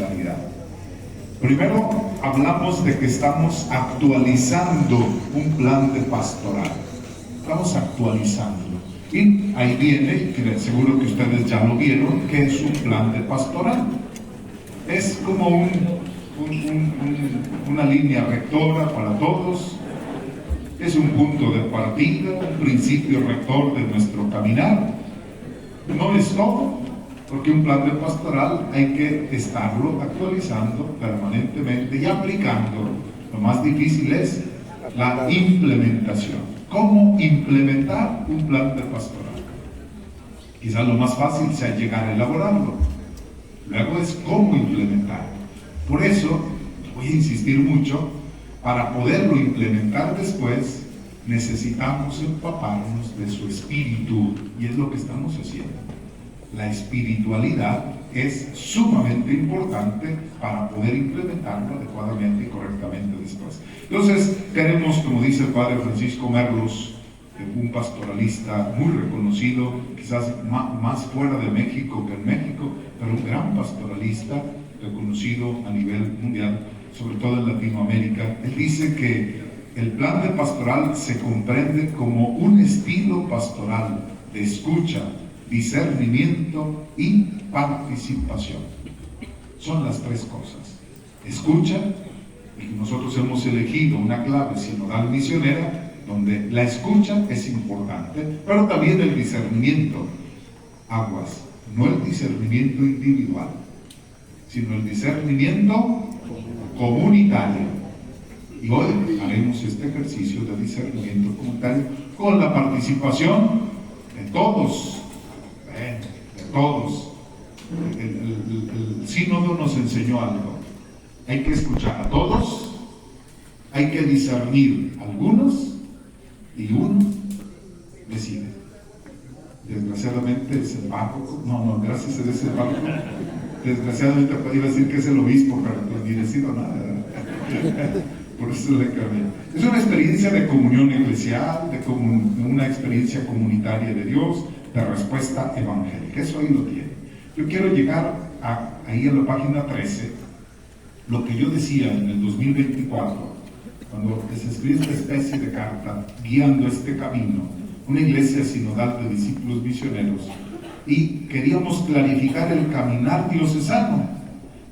claridad. Primero, hablamos de que estamos actualizando un plan de pastoral. Estamos actualizándolo. Y ahí viene, que seguro que ustedes ya lo vieron, que es un plan de pastoral. Es como una línea rectora para todos. Es un punto de partida, un principio rector de nuestro caminar. No es todo, porque un plan de pastoral hay que estarlo actualizando permanentemente y aplicando. Lo más difícil es la implementación. ¿Cómo implementar un plan de pastoral? Quizás lo más fácil sea llegar a elaborarlo. Luego es cómo implementar. Por eso, voy a insistir mucho, para poderlo implementar después, necesitamos empaparnos de su espíritu, y es lo que estamos haciendo. La espiritualidad es sumamente importante para poder implementarlo adecuadamente y correctamente después. Entonces, queremos, como dice el padre Francisco Merlos, un pastoralista muy reconocido, quizás más fuera de México que en México, pero un gran pastoralista reconocido a nivel mundial, sobre todo en Latinoamérica. Él dice que el plan de pastoral se comprende como un estilo pastoral de escucha, discernimiento y participación. Son las tres cosas. Escucha, y nosotros hemos elegido una clave sinodal misionera, donde la escucha es importante, pero también el discernimiento. Aguas, no el discernimiento individual, sino el discernimiento comunitario. Y hoy haremos este ejercicio de discernimiento comunitario con la participación de todos. De todos. El sínodo nos enseñó algo. Hay que escuchar a todos, hay que discernir a algunos, y uno decide. Desgraciadamente es el párroco, gracias a ese párroco, desgraciadamente podría decir que es el obispo, pero pues ni decido nada, por eso le cambié. Es una experiencia de comunión eclesial, de una experiencia comunitaria de Dios, de respuesta evangélica. Eso ahí lo tiene. Yo quiero llegar ahí a la página 13, lo que yo decía en el 2024, cuando se escribe esta especie de carta guiando este camino, una iglesia sinodal de discípulos misioneros, y queríamos clarificar el caminar diocesano,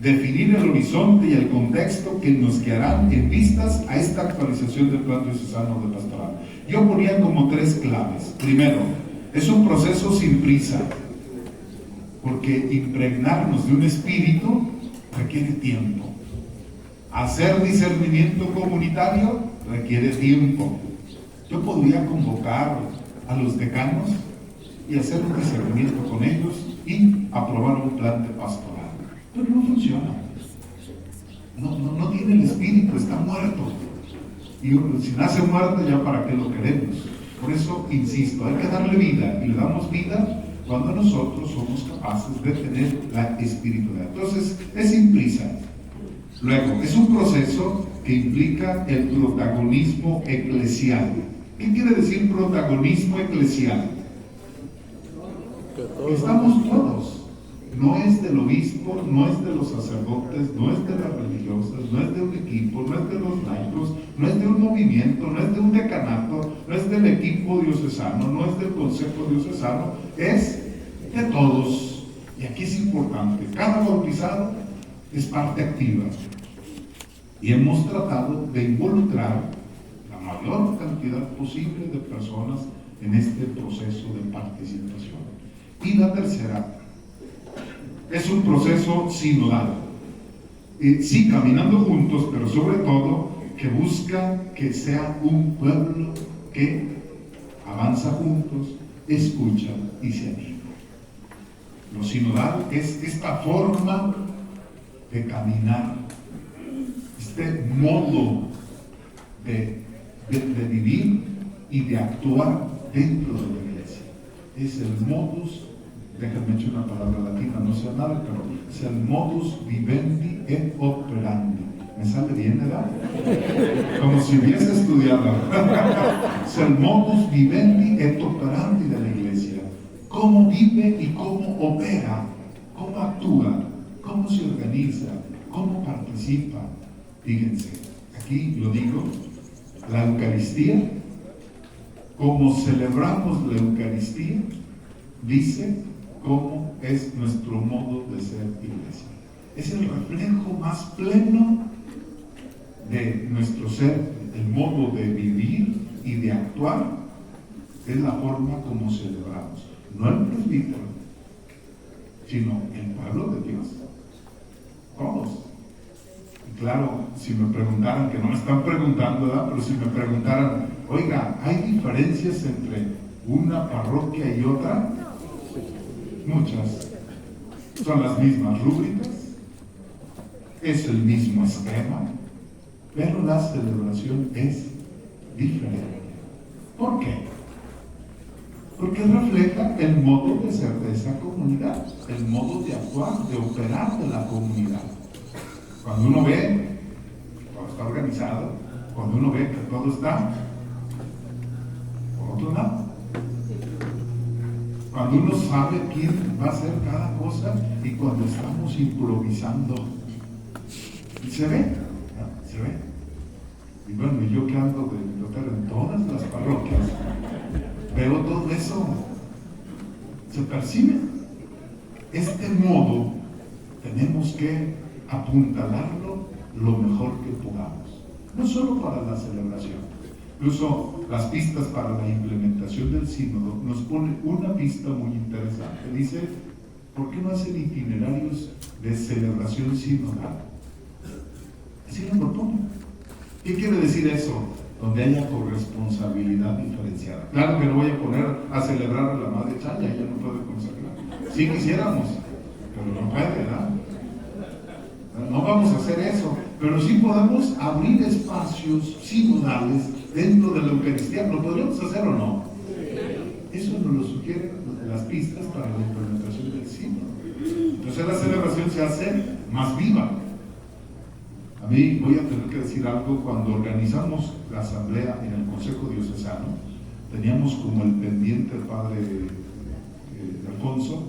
definir el horizonte y el contexto que nos guiarán en vistas a esta actualización del plan diocesano de pastoral. Yo ponía como tres claves. Primero, es un proceso sin prisa, porque impregnarnos de un espíritu requiere tiempo. Hacer discernimiento comunitario requiere tiempo. Yo podría convocar a los decanos y hacer un discernimiento con ellos y aprobar un plan de pastoral, pero no funciona. No tiene el espíritu, está muerto. Y si nace muerto, ya para qué lo queremos. Por eso insisto, hay que darle vida, y le damos vida cuando nosotros somos capaces de tener la espiritualidad. Entonces, es sin prisa. Luego, es un proceso que implica el protagonismo eclesial. ¿Qué quiere decir protagonismo eclesial? Estamos todos. No es del obispo, no es de los sacerdotes, no es de las religiosas, no es de un equipo, no es de los laicos, no es de un movimiento, no es de un decanato, no es del equipo diocesano, no es del consejo diocesano, es de todos. Y aquí es importante, cada bautizado es parte activa. Y hemos tratado de involucrar la mayor cantidad posible de personas en este proceso de participación. Y la tercera, es un proceso sinodal. Sí, caminando juntos, pero sobre todo que busca que sea un pueblo que avanza juntos, escucha y se anima. Lo sinodal es esta forma de caminar, este modo de vivir y de actuar dentro de la iglesia. Es el modus, déjame echar una palabra latina, no sé nada, pero es el modus vivendi et operandi. ¿Me sale bien, verdad? Como si hubiese estudiado. Es el modus vivendi et operandi de la iglesia. Cómo vive y cómo opera, cómo actúa, cómo se organiza, cómo participa. Fíjense, aquí lo digo, la Eucaristía, como celebramos la Eucaristía, dice cómo es nuestro modo de ser iglesia. Es el reflejo más pleno de nuestro ser, el modo de vivir y de actuar, es la forma como celebramos. No el presbítero, sino el pueblo de Dios. Todos. Y claro, si me preguntaran, que no me están preguntando, ¿verdad? Pero si me preguntaran, oiga, ¿hay diferencias entre una parroquia y otra? Muchas. Son las mismas rúbricas, es el mismo esquema, pero la celebración es diferente. ¿Por qué? Porque refleja el modo de ser de esa comunidad, el modo de actuar, de operar de la comunidad. Cuando uno ve, cuando está organizado, cuando uno ve que todo está por otro lado, cuando uno sabe quién va a hacer cada cosa y cuando estamos improvisando, y se ve, ¿no? Se ve. Y bueno, yo que ando de biblioteca en todas las parroquias, veo todo eso, se percibe. Este modo tenemos que apuntalarlo lo mejor que podamos, no solo para la celebración. Incluso las pistas para la implementación del sínodo nos pone una pista muy interesante. Dice, ¿por qué no hacen itinerarios de celebración sinodal? Así lo propone. ¿Qué quiere decir eso? Donde haya corresponsabilidad diferenciada. Claro que no voy a poner a celebrar a la Madre Chaya, ella no puede consagrar. Sí quisiéramos, pero no puede, ¿verdad? No vamos a hacer eso, pero sí podemos abrir espacios sinodales dentro de la Eucaristía. ¿Lo podríamos hacer o no? Eso nos lo sugieren las pistas para la implementación del sínodo. Entonces la celebración se hace más viva. A mí voy a tener que decir algo. Cuando organizamos la asamblea en el Consejo Diocesano, teníamos como el pendiente el padre Alfonso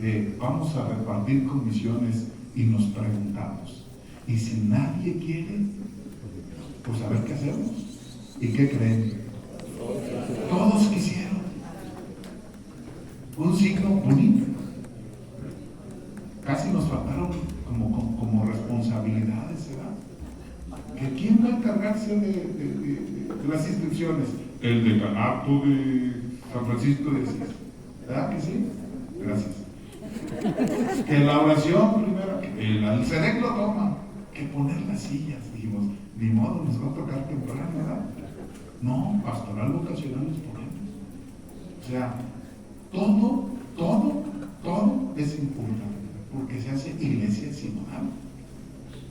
de vamos a repartir comisiones y nos preguntamos, ¿y si nadie quiere? Pues a ver qué hacemos. ¿Y qué creen? Todos quisieron. Un signo bonito. Casi nos faltaron como responsabilidades, ¿verdad? ¿Que quién va a encargarse de las inscripciones? El decanato de San Francisco de Asís. ¿Verdad que sí? Gracias. Que la oración primero, el CEDEC lo toma. Que poner las sillas, dijimos, ni modo, nos va a tocar temprano, ¿verdad? No, pastoral vocacional les ponemos. O sea, todo es importante, porque se hace iglesia sinodal.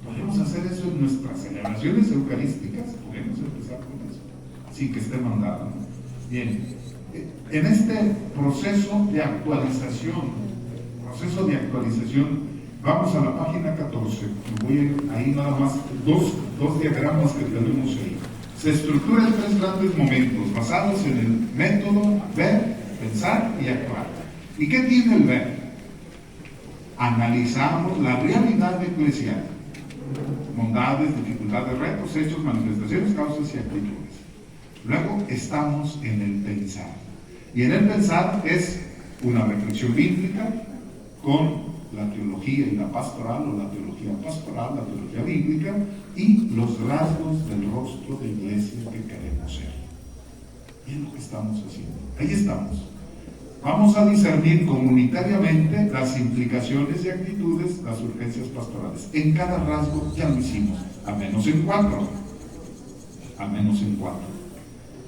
Podemos hacer eso en nuestras celebraciones eucarísticas, podemos empezar con eso, sin que esté mandado. Bien, en este proceso de actualización, vamos a la página 14, voy a ir ahí nada más, dos diagramas que tenemos ahí. Se estructura en 3 grandes momentos, basados en el método ver, pensar y actuar. ¿Y qué tiene el ver? Analizamos la realidad eclesial, bondades, dificultades, retos, hechos, manifestaciones, causas y actitudes. Luego estamos en el pensar. Y en el pensar es una reflexión bíblica con la teología y la pastoral, o la teología pastoral, la teología bíblica, y los rasgos del rostro de iglesia que queremos ser. Y es lo que estamos haciendo. Ahí estamos. Vamos a discernir comunitariamente las implicaciones y actitudes, las urgencias pastorales. En cada rasgo ya lo hicimos, al menos en 4.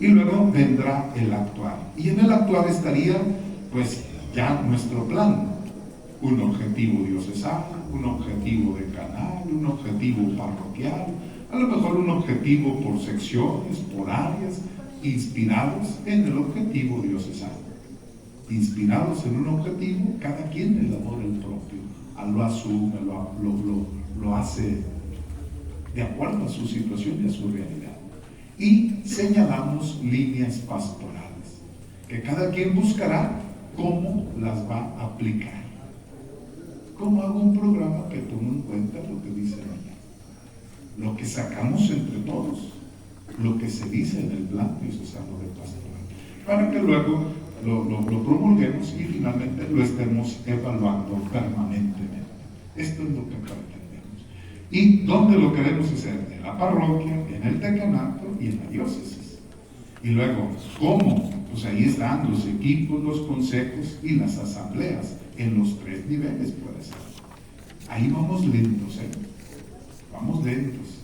Y luego vendrá el actuar. Y en el actuar estaría, pues, ya nuestro plan. Un objetivo diocesano, un objetivo de canal, un objetivo parroquial, a lo mejor un objetivo por secciones, por áreas, inspirados en el objetivo diocesano. Inspirados en un objetivo, cada quien elabora el propio, lo asume, lo hace de acuerdo a su situación y a su realidad. Y señalamos líneas pastorales, que cada quien buscará cómo las va a aplicar. ¿Cómo hago un programa que tome en cuenta lo que dicen allá? Lo que sacamos entre todos, lo que se dice en el plan diocesano de pastoral, para que luego lo promulguemos y finalmente lo estemos evaluando permanentemente. Esto es lo que pretendemos. ¿Y dónde lo queremos hacer? En la parroquia, en el decanato y en la diócesis. Y luego, ¿cómo? Pues ahí están los equipos, los consejos y las asambleas, en los 3 niveles puede ser. Ahí vamos lentos, vamos lentos.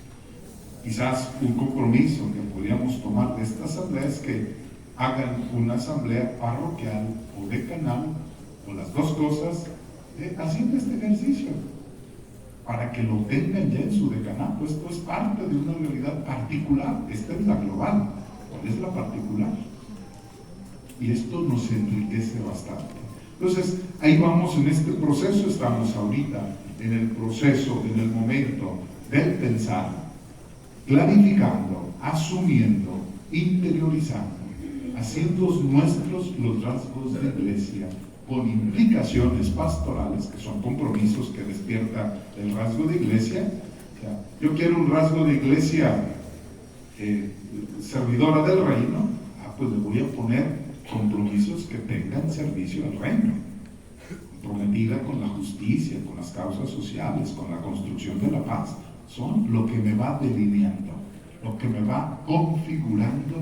Quizás un compromiso que podríamos tomar de esta asamblea es que hagan una asamblea parroquial o decanal, o las dos cosas, haciendo este ejercicio, para que lo tengan ya en su decanato. Esto es parte de una realidad particular, esta es la global, ¿cuál es la particular? Y esto nos enriquece bastante. Entonces, ahí vamos en este proceso, estamos ahorita en el proceso, en el momento del pensar, clarificando, asumiendo, interiorizando, haciendo nuestros los rasgos de iglesia, con implicaciones pastorales, que son compromisos que despierta el rasgo de iglesia. O sea, yo quiero un rasgo de iglesia servidora del reino, pues le voy a poner compromisos que tengan servicio al reino, comprometida con la justicia, con las causas sociales, con la construcción de la paz. Son lo que me va delineando, lo que me va configurando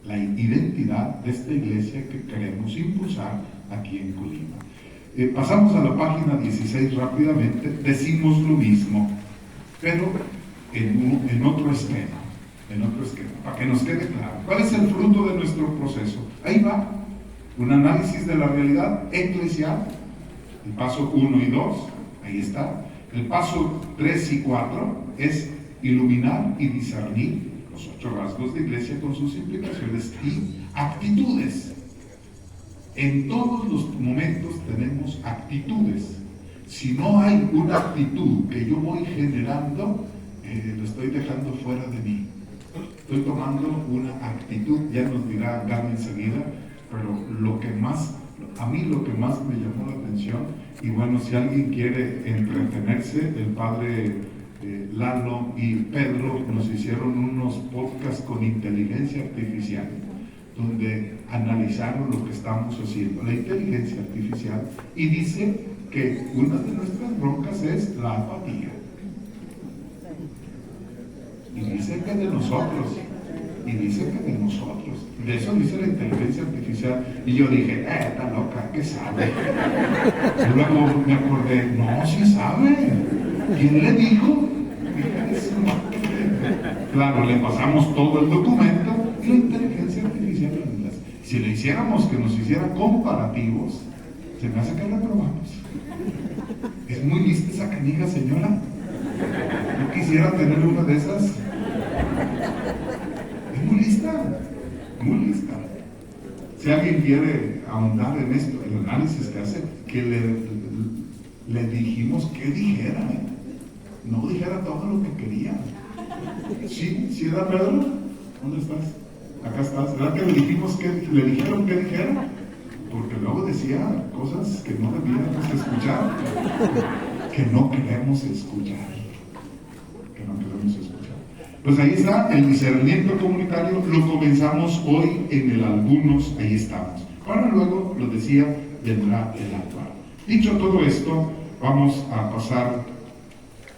la identidad de esta iglesia que queremos impulsar aquí en Colima. Pasamos a la página 16 rápidamente. Decimos lo mismo, pero en otro esquema, para que nos quede claro. ¿Cuál es el fruto de nuestro proceso? Ahí va, un análisis de la realidad eclesial, el paso 1 y 2, ahí está. El paso 3 y 4 es iluminar y discernir los 8 rasgos de iglesia con sus implicaciones y actitudes. En todos los momentos tenemos actitudes. Si no hay una actitud que yo voy generando, lo estoy dejando fuera de mí. Estoy tomando una actitud, ya nos dirá Gaby enseguida, pero a mí lo que más me llamó la atención, y bueno, si alguien quiere entretenerse, el padre Lalo y Pedro nos hicieron unos podcasts con inteligencia artificial, donde analizaron lo que estamos haciendo, la inteligencia artificial, y dice que una de nuestras broncas es la apatía. Y dice que de nosotros, de eso dice la inteligencia artificial. Y yo dije, está loca, ¿qué sabe? Y luego me acordé, no, sí sabe. ¿Quién le dijo? Claro, le pasamos todo el documento y la inteligencia artificial, si le hiciéramos que nos hiciera comparativos, se me hace que reprobamos. Es muy lista esa canija, señora. Yo quisiera tener una de esas. Es muy lista, muy lista. Si alguien quiere ahondar en esto, el análisis que hace, que le dijimos que dijera, no dijera todo lo que quería. ¿Sí era Pedro? ¿Dónde estás? Acá estás. ¿Verdad que le dijimos que le dijeron que dijera? Porque luego decía cosas que no debíamos escuchar, que no queremos escuchar. Pues ahí está el discernimiento comunitario, lo comenzamos hoy en el algunos, ahí estamos. Ahora luego, lo decía, vendrá el actual. Dicho todo esto, vamos a pasar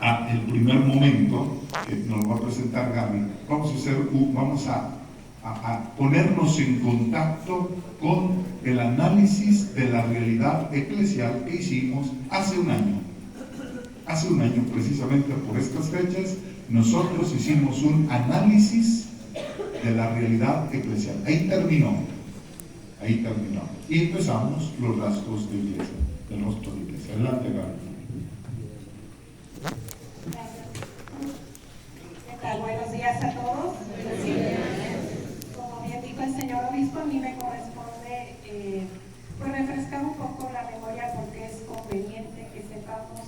a el primer momento que nos va a presentar Gaby. Vamos a ponernos en contacto con el análisis de la realidad eclesial que hicimos hace un año. Hace un año, precisamente por estas fechas, nosotros hicimos un análisis de la realidad eclesial. Ahí terminó. Y empezamos los rasgos de iglesia, del rostro de iglesia. Adelante, Gaby. ¿Qué tal? Buenos días a todos. Como bien dijo el señor obispo, a mí me corresponde pues refrescar un poco la memoria, porque es conveniente que sepamos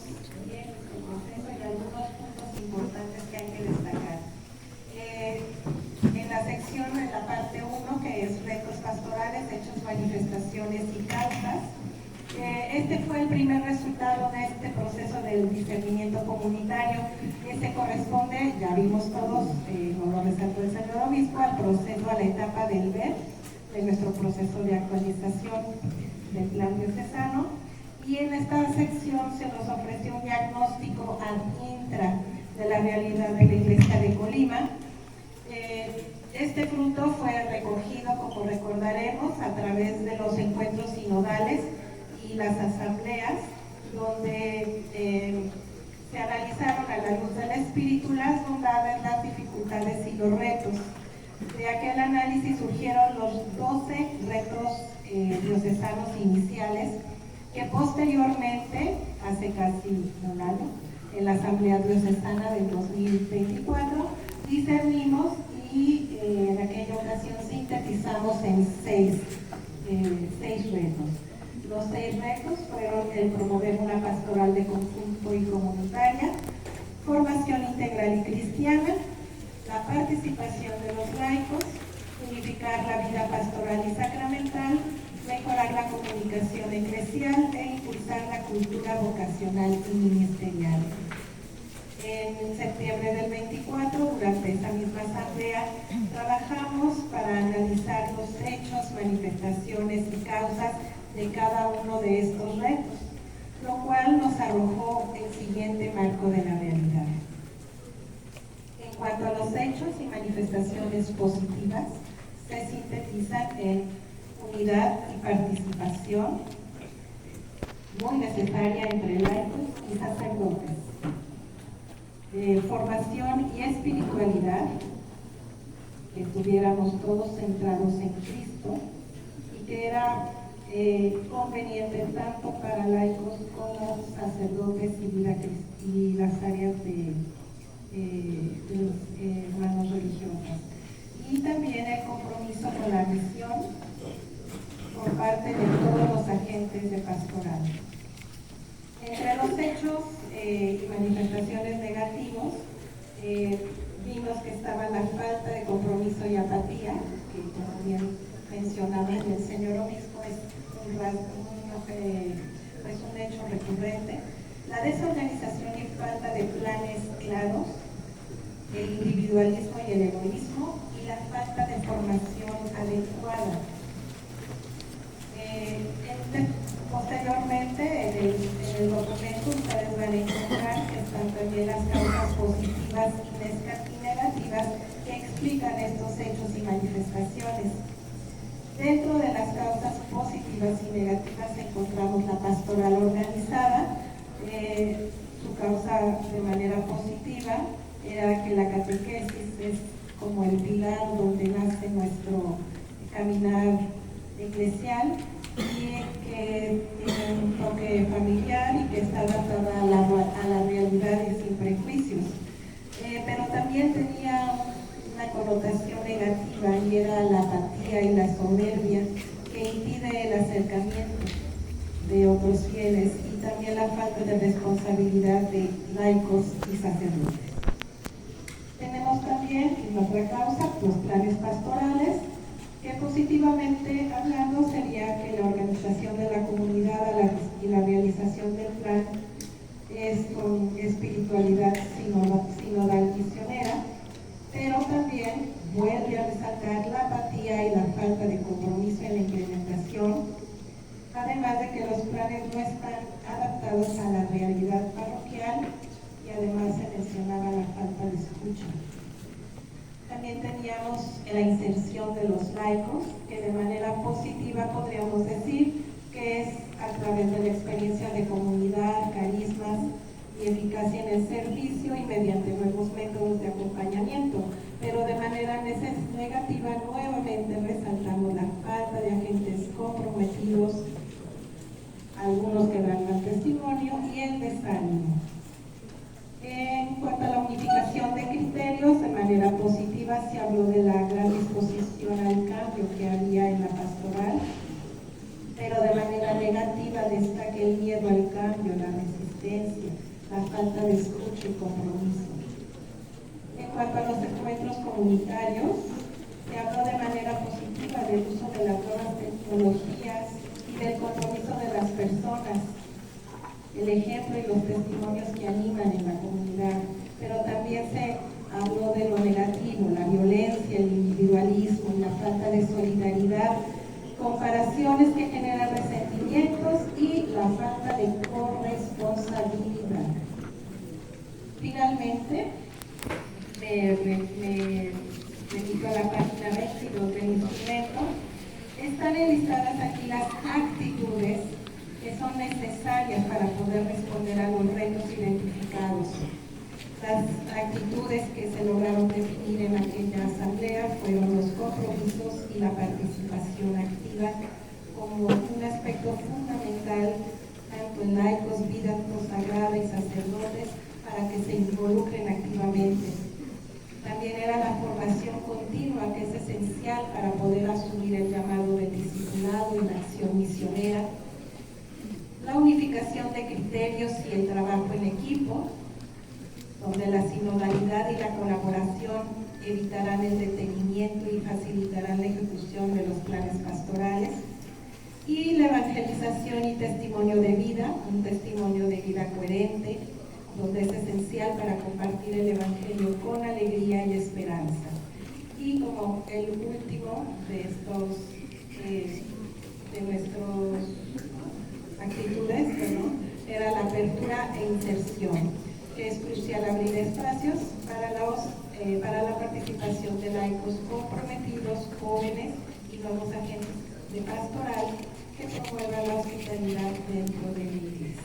bien el proceso y algunos puntos importantes que hay que destacar. En la sección, en la parte 1, que es retos pastorales, hechos, manifestaciones y causas, Este fue el primer resultado de este proceso del discernimiento comunitario, que se corresponde, ya vimos todos, como lo resaltó el señor obispo, al proceso, a la etapa del ver, de nuestro proceso de actualización del plan diocesano. Y en esta sección se nos ofreció un diagnóstico ad intra de la realidad de la Iglesia de Colima. Este fruto fue recogido, como recordaremos, a través de los encuentros sinodales y las asambleas, donde se analizaron a la luz del Espíritu las bondades, las dificultades y los retos. De aquel análisis surgieron los 12 retos diocesanos iniciales, que posteriormente, hace casi un año, en la Asamblea Diocesana del 2024, discernimos y en aquella ocasión sintetizamos en seis retos. Los 6 retos fueron el promover una pastoral de conjunto y comunitaria, formación integral y cristiana, la participación de los laicos, unificar la vida pastoral y sacramental, mejorar la comunicación eclesial e impulsar la cultura vocacional y ministerial. En septiembre del 24, durante esa misma asamblea, trabajamos para analizar los hechos, manifestaciones y causas de cada uno de estos retos, lo cual nos arrojó el siguiente marco de la realidad. En cuanto a los hechos y manifestaciones positivas, se sintetizan en unidad y participación, muy necesaria entre laicos y sacerdotes, formación y espiritualidad, que estuviéramos todos centrados en Cristo y que era conveniente tanto para laicos como sacerdotes y las áreas de los hermanos religiosos. Y también el compromiso con la misión por parte de todos los agentes de pastoral. Entre los hechos y manifestaciones negativos, vimos que estaba la falta de compromiso y apatía, que como bien mencionaba el señor obispo, es un hecho recurrente, la desorganización y falta de planes claros, el individualismo y el egoísmo, y la falta de formación adecuada. Posteriormente, en el documento, ustedes van a encontrar que están también las causas positivas y negativas que explican estos hechos y manifestaciones. Dentro de las causas positivas y negativas encontramos la pastoral organizada. Su causa de manera positiva era que la catequesis es como el pilar donde nace nuestro caminar eclesial, y que tiene un toque familiar y que está adaptada a la realidad y sin prejuicios. Pero también tenía una connotación negativa, y era la apatía y la soberbia, que impide el acercamiento de otros fieles, y también la falta de responsabilidad de laicos y sacerdotes. Tenemos también, en otra causa, los planes pastorales, que positivamente hablando sería que la organización de la comunidad y la realización del plan es con espiritualidad sinodal misionera, pero también vuelve a resaltar la apatía y la falta de compromiso en la implementación, además de que los planes no están adaptados a la realidad parroquial, y además se mencionaba la falta de escucha. También teníamos la inserción de los laicos, que de manera positiva podríamos decir que es a través de la experiencia de comunidad, carismas y eficacia en el servicio y mediante nuevos métodos de acompañamiento. Pero de manera negativa nuevamente resaltamos la falta de agentes comprometidos, algunos que dan mal testimonio, y el desánimo. En cuanto a la unificación de criterios, de manera positiva se habló de la gran disposición al cambio que había en la pastoral, pero de manera negativa destaca el miedo al cambio, la resistencia, la falta de escucha y compromiso. En cuanto a los encuentros comunitarios, se habló de manera positiva del uso de las nuevas tecnologías y del compromiso de las personas, el ejemplo y los testimonios que animan en la comunidad, pero también se habló de lo negativo, la violencia, el individualismo, la falta de solidaridad, comparaciones que generan resentimientos y la falta de corresponsabilidad. Finalmente, me remito a la página 22 del instrumento. Están enlistadas aquí las actitudes que son necesarias para poder responder a los retos identificados. Las actitudes que se lograron definir en aquella asamblea fueron los compromisos y la participación activa como un aspecto fundamental tanto en laicos, vida consagrada y sacerdotes para que se involucren activamente. También era la formación continua, que es esencial para poder asumir el llamado del discipulado y la acción misionera. La unificación de criterios y el trabajo en equipo, donde la sinodalidad y la colaboración evitarán el detenimiento y facilitarán la ejecución de los planes pastorales. Y la evangelización y testimonio de vida, un testimonio de vida coherente, donde es esencial para compartir el Evangelio con alegría y esperanza. Y como el último de estos, de nuestras actitudes, era la apertura e inserción, que es crucial abrir espacios para la participación de laicos comprometidos, jóvenes y nuevos agentes de pastoral que promuevan la hospitalidad dentro de la Iglesia.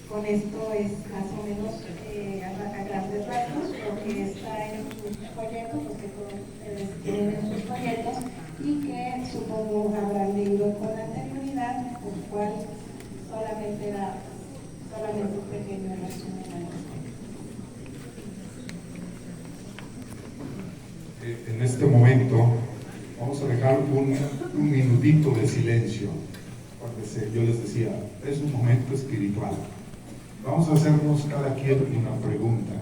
Con esto es más o menos a grandes rasgos lo que está en sus folletos, lo que todos ustedes tienen en sus folletos y que supongo habrán leído con anterioridad, por lo cual solamente un pequeño resumen al respecto. En este momento vamos a dejar un minutito de silencio, porque yo les decía, es un momento espiritual. Vamos a hacernos cada quien una pregunta.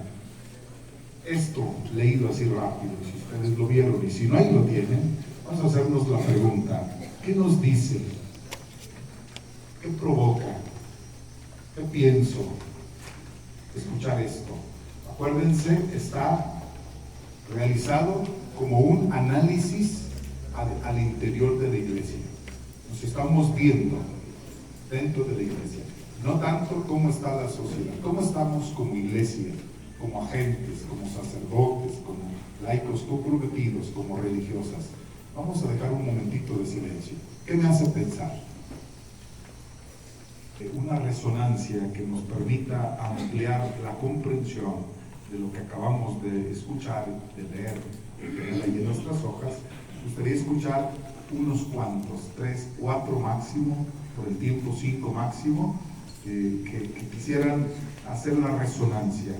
Esto, leído así rápido, si ustedes lo vieron y si no ahí lo tienen, vamos a hacernos la pregunta. ¿Qué nos dice? ¿Qué provoca? ¿Qué pienso? Escuchar esto. Acuérdense, está realizado como un análisis al interior de la iglesia. Nos estamos viendo dentro de la iglesia. No tanto cómo está la sociedad, cómo estamos como iglesia, como agentes, como sacerdotes, como laicos comprometidos, como religiosas. Vamos a dejar un momentito de silencio. ¿Qué me hace pensar? Una resonancia que nos permita ampliar la comprensión de lo que acabamos de escuchar, de leer, de tener ahí en nuestras hojas. Me gustaría escuchar unos cuantos, 3, 4 máximo, por el tiempo 5 máximo, que quisieran hacer la resonancia.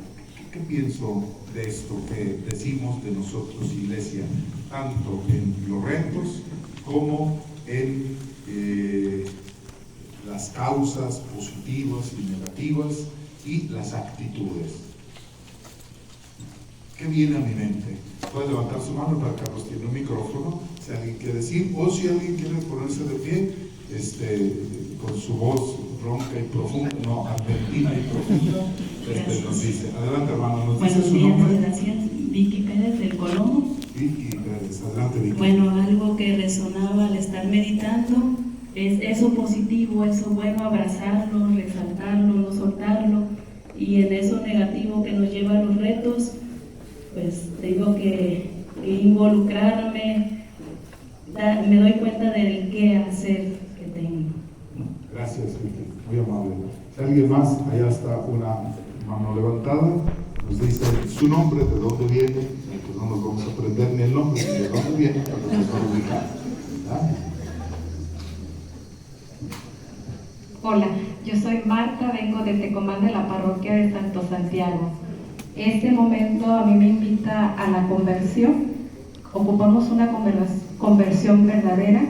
¿Qué pienso de esto que decimos de nosotros, iglesia, tanto en los retos como en las causas positivas y negativas y las actitudes? ¿Qué viene a mi mente? Puede levantar su mano para que Carlos tiene un micrófono, si alguien quiere decir, o si alguien quiere ponerse de pie, con su voz ronca y profunda, no, argentina y profunda, nos dice. Adelante, hermano, nos dice su nombre. Gracias, Vicky Pérez del Colombo. Vicky Pérez, adelante, Vicky. Bueno, algo que resonaba al estar meditando es eso positivo, eso bueno, abrazarlo, resaltarlo, no soltarlo, y en eso negativo que nos lleva a los retos, pues tengo que involucrarme, me doy cuenta del qué hacer que tengo. Gracias, Vicky, muy amable. Si alguien más, allá está una mano levantada, nos dice su nombre, de dónde viene, que no nos vamos a aprender ni el nombre ni de dónde viene, pero nos va a ubicar. Hola, yo soy Marta, vengo de Tecomán, de la parroquia de Santo Santiago. Este momento a mí me invita a la conversión. Ocupamos una conversión verdadera,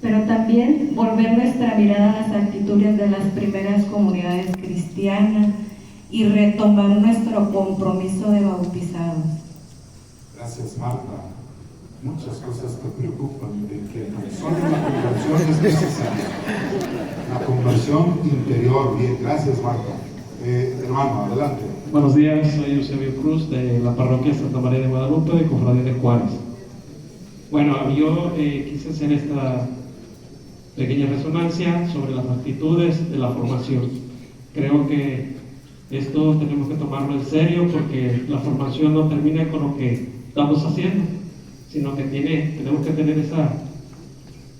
pero también volver nuestra mirada a las actitudes de las primeras comunidades cristianas y retomar nuestro compromiso de bautizados. Gracias, Marta. muchas cosas te preocupan, de que solo la conversión es necesaria. La conversión interior. Bien, gracias Marta. Hermano, adelante. Buenos días, soy Eusebio Cruz de la parroquia Santa María de Guadalupe, de Cofradía de Juárez. Bueno, yo quise hacer esta pequeña resonancia sobre las actitudes de la formación. Creo que esto tenemos que tomarlo en serio, porque la formación no termina con lo que estamos haciendo, sino que tenemos que tener esa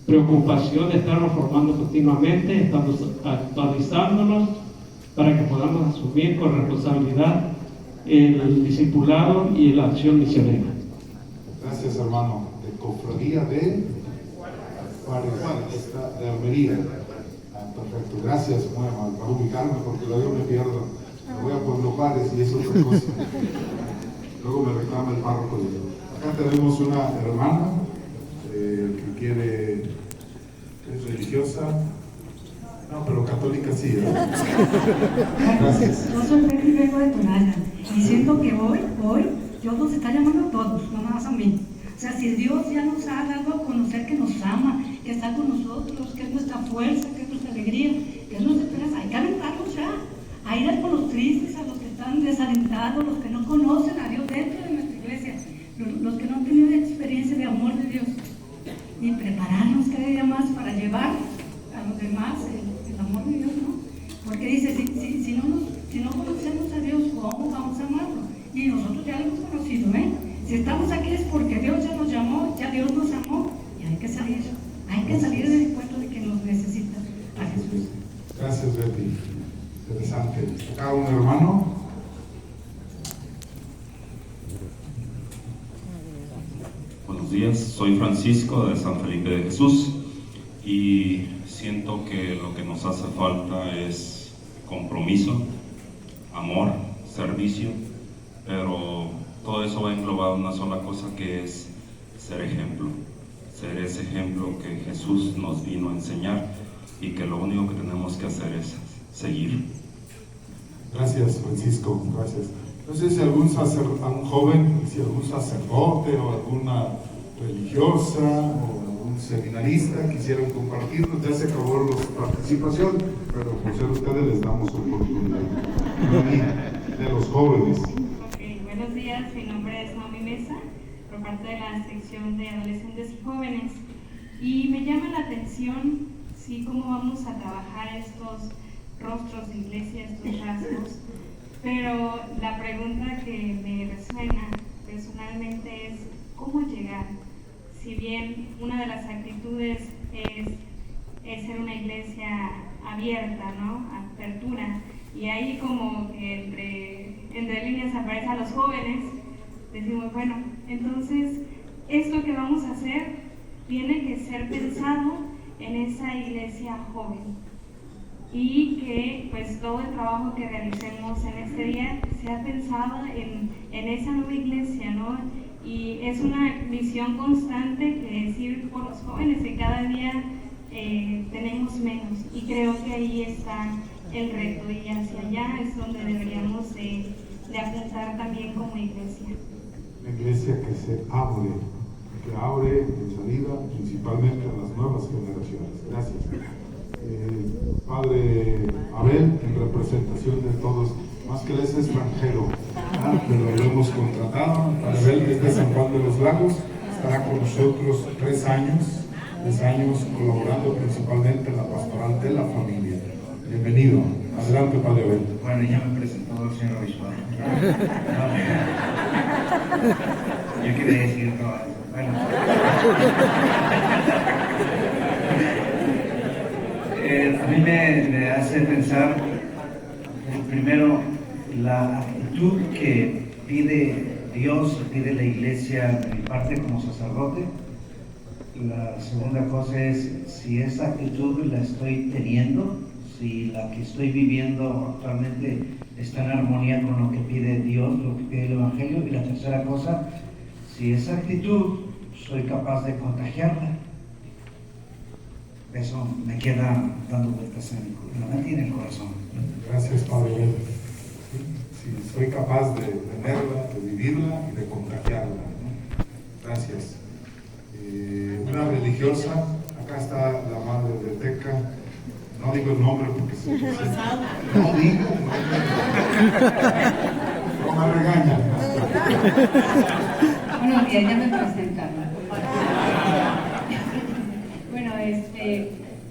preocupación de estarnos formando continuamente, estamos actualizándonos para que podamos asumir con responsabilidad el discipulado y la acción misionera. Gracias, hermano. De Cofradía de Juárez, de Almería. Perfecto, gracias, muy amable, para ubicarme, porque luego me pierdo. Me voy a Pueblo Juárez y es otra cosa. Luego me reclama el párroco. Acá tenemos una hermana que es religiosa. No, pero católica sí, ¿verdad? Gracias. Yo soy Betty, vengo de Tonalá, y siento que hoy Dios nos está llamando a todos, no nada más a mí. O sea, si Dios ya nos ha dado a conocer que nos ama, que está con nosotros, que es nuestra fuerza, que es nuestra alegría, que es nuestra esperanza, hay que alentarnos ya, a ir con los tristes, a los que están desalentados, los que no conocen a Dios dentro de nuestra iglesia, los que no han tenido experiencia de amor de Dios, y prepararnos cada día más para llevar a los demás el amor de Dios, ¿no? Porque dice, si no conocemos a Dios, ¿cómo vamos a amarlo? Y nosotros ya lo hemos conocido, ¿eh? Si estamos aquí es porque Dios ya nos llamó, ya Dios nos amó, y hay que salir del puesto de que nos necesita a Jesús. Gracias, Betty. Interesante. Acá un hermano. Buenos días, soy Francisco de San Felipe de Jesús y siento que lo que nos hace falta es compromiso, amor, servicio, pero todo eso va englobado en una sola cosa, que es ser ejemplo, ser ese ejemplo que Jesús nos vino a enseñar y que lo único que tenemos que hacer es seguir. Gracias, Francisco, gracias. No sé si algún joven, si algún sacerdote o alguna religiosa o algún seminarista quisieran compartirnos. Ya se acabó la participación, pero por ser ustedes les damos oportunidad. De los jóvenes. Buenos días, mi nombre es Naomi Mesa, por parte de la sección de adolescentes y jóvenes, y me llama la atención, sí, cómo vamos a trabajar estos rostros de iglesia, estos rasgos, pero la pregunta que me resuena personalmente es ¿cómo llegar? Si bien una de las actitudes es ser una iglesia abierta, ¿no? Apertura, y ahí como que entre líneas aparecen a los jóvenes, decimos, bueno, entonces esto que vamos a hacer tiene que ser pensado en esa iglesia joven, y que pues todo el trabajo que realicemos en este día sea pensado en esa nueva iglesia, ¿no? Y es una misión constante que es ir por los jóvenes, que cada día tenemos menos, y creo que ahí está el reto, y hacia allá es donde deberíamos de apuntar también como iglesia. Una iglesia que se abre en salida principalmente a las nuevas generaciones. Gracias. Padre Abel, en representación de todos, más que él es extranjero, pero lo hemos contratado. Padre Abel es de San Juan de los Lagos, estará con nosotros 3 años colaborando principalmente en la pastoral de la familia. Bienvenido. Adelante, Padre Abel. Bueno, ya me presentó el señor obispo. Yo quería decir todo eso. Bueno. A mí me hace pensar, primero, la actitud que pide Dios, pide la iglesia de mi parte como sacerdote. La segunda cosa es si esa actitud la estoy teniendo, si la que estoy viviendo actualmente está en armonía con lo que pide Dios, lo que pide el Evangelio. Y la tercera cosa, si esa actitud soy capaz de contagiarla. Eso me queda dando vueltas en la mente y en el corazón. Gracias, Padre. Si soy capaz de tenerla, de vivirla y de contagiarla, ¿no? Gracias. una religiosa, acá está la madre de Teca, no digo el nombre porque no digo, no me regañan. Buenos días, ya me presentaron. Bueno,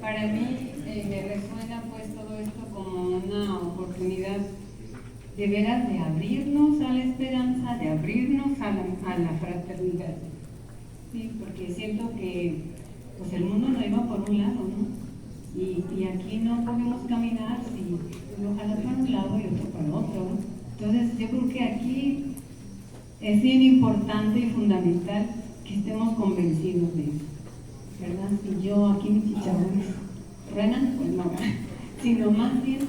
para mí me resuena pues todo esto como una oportunidad de veras de abrirnos a la esperanza, de abrirnos a la fraternidad. Sí, porque siento que pues el mundo no iba por un lado, ¿no? Y aquí no podemos caminar si ojalá para un lado y otro para otro, ¿no? Entonces yo creo que aquí es bien importante y fundamental que estemos convencidos de eso, ¿verdad? Si yo aquí mis chicharrones truenan, pues no, sino más bien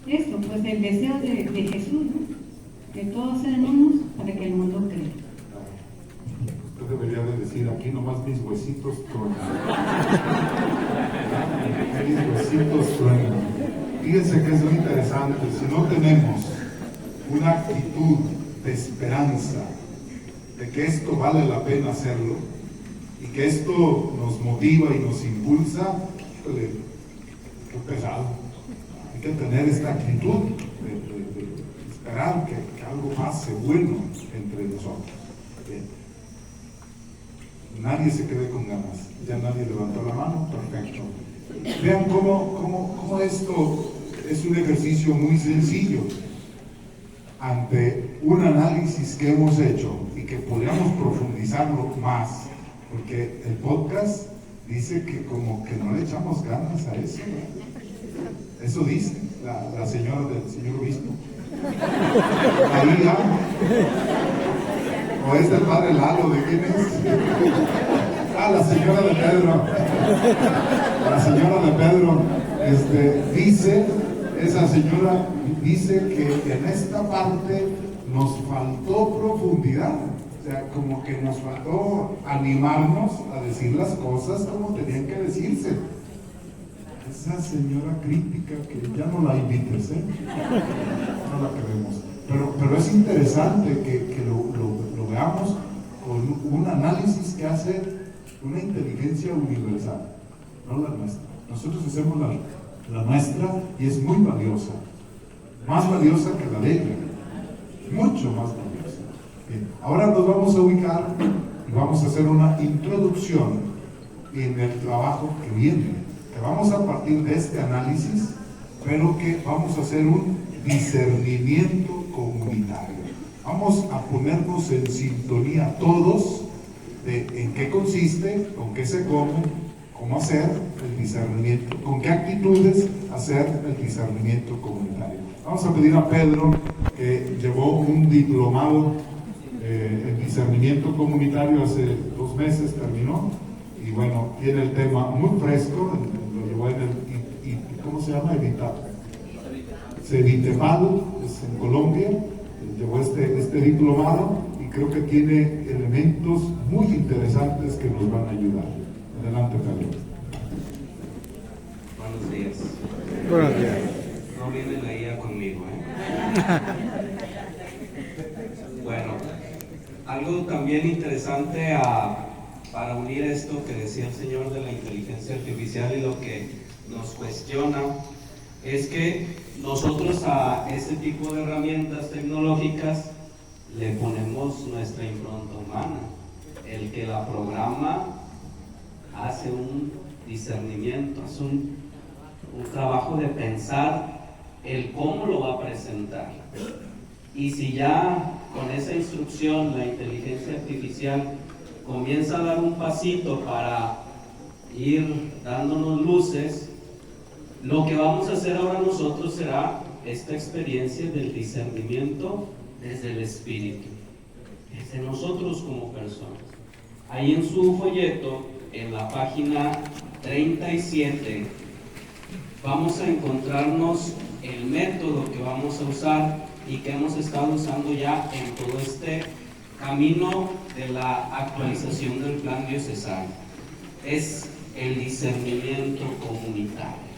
eso, pues el deseo de Jesús, ¿no? Que todos sean unos para que el mundo crea. Usted debería de decir, aquí nomás mis huesitos truenan. Mis huesitos truenan. Fíjense que es muy interesante, si no tenemos una actitud de esperanza, de que esto vale la pena hacerlo, y que esto nos motiva y nos impulsa, híjole, qué pesado. Hay que tener esta actitud de esperar que algo pase bueno entre nosotros. Bien. Nadie se quede con ganas. Ya nadie levantó la mano, perfecto. Vean cómo esto es un ejercicio muy sencillo. Ante un análisis que hemos hecho y que podríamos profundizarlo más, porque el podcast dice que como que no le echamos ganas a eso, ¿no? Eso dice la señora del señor obispo. Ahí o es del padre Lalo, ¿de quién es? La señora de Pedro. La señora de Pedro dice, esa señora dice que en esta parte nos faltó profundidad. O sea, como que nos faltó animarnos a decir las cosas como tenían que decirse. Esa señora crítica que ya no la invites, no la queremos. Pero es interesante que lo veamos con un análisis que hace una inteligencia universal, no la nuestra. Nosotros hacemos la nuestra y es muy valiosa, más valiosa que la de ella, mucho más valiosa. Bien, ahora nos vamos a ubicar y vamos a hacer una introducción en el trabajo que viene. Que vamos a partir de este análisis, pero que vamos a hacer un discernimiento comunitario. Vamos a ponernos en sintonía todos de en qué consiste, con qué se come, cómo hacer el discernimiento, con qué actitudes hacer el discernimiento comunitario. Vamos a pedir a Pedro, que llevó un diplomado en discernimiento comunitario hace 2 meses, terminó, y bueno, tiene el tema muy fresco, lo llevó en el, ¿cómo se llama? Cevitemal, es en Colombia, llevó este diplomado y creo que tiene elementos muy interesantes que nos van a ayudar. Adelante, Pedro. Buenos días. Buenos días. No viene la IA conmigo, Bueno, algo también interesante para unir esto que decía el señor de la inteligencia artificial y lo que nos cuestiona es que nosotros a ese tipo de herramientas tecnológicas le ponemos nuestra impronta humana. El que la programa hace un discernimiento, hace un trabajo de pensar el cómo lo va a presentar. Y si ya con esa instrucción la inteligencia artificial comienza a dar un pasito para ir dándonos luces, lo que vamos a hacer ahora nosotros será esta experiencia del discernimiento desde el espíritu, desde nosotros como personas. Ahí en su folleto, en la página 37, vamos a encontrarnos el método que vamos a usar y que hemos estado usando ya en todo este camino de la actualización del plan diocesano. Es el discernimiento comunitario,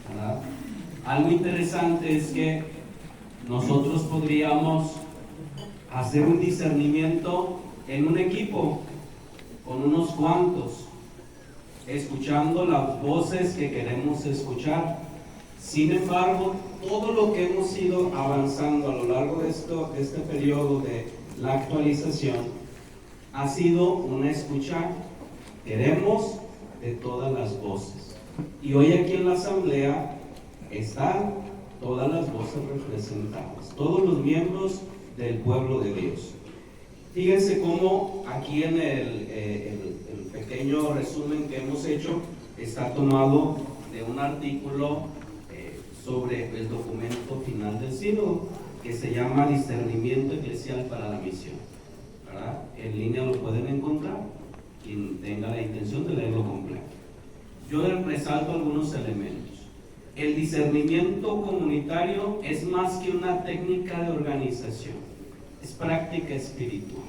¿verdad? Algo interesante es que nosotros podríamos hacer un discernimiento en un equipo, con unos cuantos, escuchando las voces que queremos escuchar. Sin embargo, todo lo que hemos ido avanzando a lo largo de este periodo de la actualización ha sido una escucha. Queremos de todas las voces. Y hoy aquí en la asamblea están todas las voces representadas, todos los miembros del pueblo de Dios. Fíjense cómo aquí en el pequeño resumen que hemos hecho está tomado de un artículo sobre el documento final del sínodo que se llama Discernimiento Eclesial para la Misión, ¿verdad? En línea lo pueden encontrar, quien tenga la intención de leerlo completo. Yo les resalto algunos elementos. El discernimiento comunitario es más que una técnica de organización, es práctica espiritual.